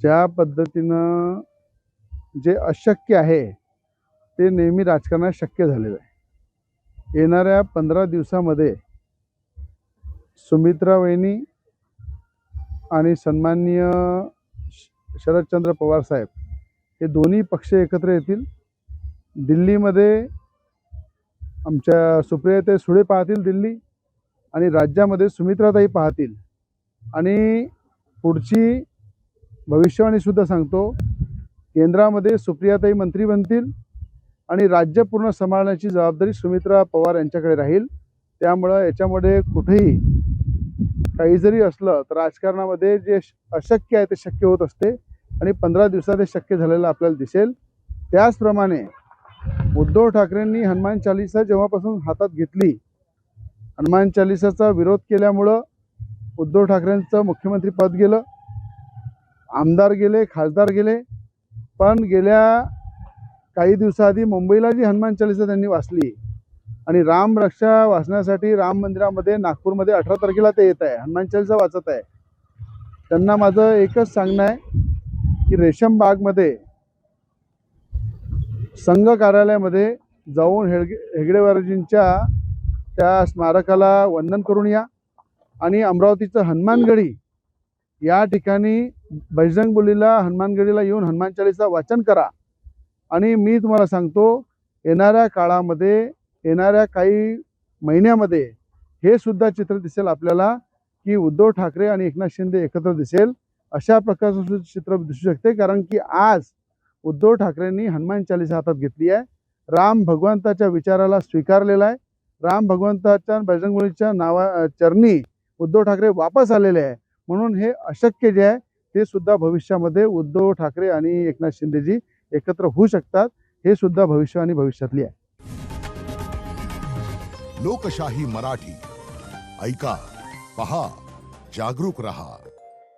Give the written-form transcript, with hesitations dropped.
ज्या पद्धतीनं जे अशक्य आहे ते नेहमी राजकारणात शक्य झालेलं आहे। येणाऱ्या 15 दिवसामध्ये सुमित्रा वहिनी आणि सन्माननीय शरदचंद्र पवार साहेब हे दोन्ही पक्ष एकत्र येतील। दिल्लीमध्ये आमच्या सुप्रियाताई सुळे पाहतील दिल्ली, आणि राज्यामध्ये सुमित्राताई पाहतील। आणि पुढची भविष्यवाणीसुद्धा सांगतो, केंद्रामध्ये सुप्रियाताई मंत्री बनतील आणि राज्य पूर्ण सांभाळण्याची जबाबदारी सुमित्रा पवार यांच्याकडे राहील। त्यामुळं याच्यामध्ये कुठेही काही जरी असलं तर राजकारणामध्ये जे अशक्य आहे ते शक्य होत असते, आणि 15 दिवसात हे शक्य झालेलं आपल्याला दिसेल। त्याचप्रमाणे उद्धव ठाकरेंनी हनुमान चालीसा जेव्हापासून हातात घेतली, हनुमान चालीसाचा विरोध केल्यामुळं उद्धव ठाकरेंचं मुख्यमंत्री पद गेलं, आमदार गेले, खासदार गेले। पण गेल्या काही दिवसाआधी मुंबईला जी हनुमान चालीसा त्यांनी वाचली, आणि राम रक्षा वाचण्यासाठी राम मंदिरामध्ये नागपूरमध्ये 18 तारखेला ते येत आहे, हनुमान चालीसा वाचत आहे। त्यांना माझं एकच सांगणं आहे की रेशम बागमध्ये संघ कार्यालयामध्ये जाऊन हेगडेवारजींच्या त्या स्मारकाला वंदन करून या, आणि अमरावतीचं हनुमानगडी या ठिकाणी बजरंगबलीला हनुमानगडीला येऊन हनुमान चालीसा वाचन करा। आणि मी तुम्हाला सांगतो, येणाऱ्या काळामध्ये, येणाऱ्या काही महिन्यामध्ये हे सुद्धा चित्र दिसेल आपल्याला की उद्धव ठाकरे आणि एकनाथ शिंदे एकत्र दिसेल। अशा प्रकारचं चित्र दिसू शकते, कारण की आज उद्धव ठाकरेंनी हनुमान चालीसा हातात घेतली आहे, राम भगवंताच्या विचाराला स्वीकारलेला आहे, राम भगवंताच्या बजरंगबलीच्या चरणी उद्धव ठाकरे वापस आलेले आहे। म्हणून हे अशक्य जे आहे ते सुद्धा भविष्यामध्ये उद्धव ठाकरे आणि एकनाथ शिंदेजी एकत्र होऊ शकतात, हे सुद्धा भविष्यवाणी भविष्यातली आहे। लोकशाही मराठी ऐका, पहा, जागरूक रहा।